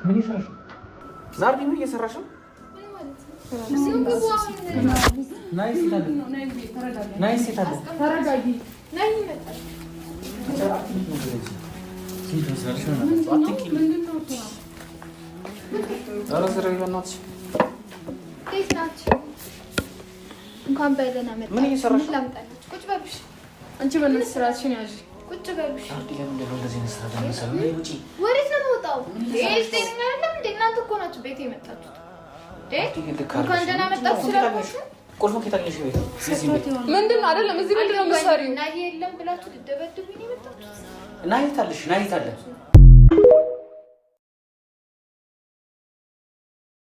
ምን ይሰራሽ? ዛሬ ምን እየሰራሽ ነው? እንኳን በደህና መጣሽ። ምን እየሰራሽ ነው? ቁጭ በልሽ። አንቺ በእናትሽ ስራሽን ያዥ። ቁጭ በልሽ። ወዴት ነው የምወጣው? ጤነኛ አይደለም እንዴ? እናንተ እኮ ናችሁ ቤት የመጣችሁት። እንኳን ደህና መጣችሁ ስላልኩሽ ቁልፉን ከታገሽ ቤት ምንድን ነው አይደለም። እዚህ ምንድን ነው የምትሰሪው? እና ይሄ የለም ብላችሁ ልትደበድቡኝ ነው የመጣችሁት? እና የት አለሽ? እና የት አለ?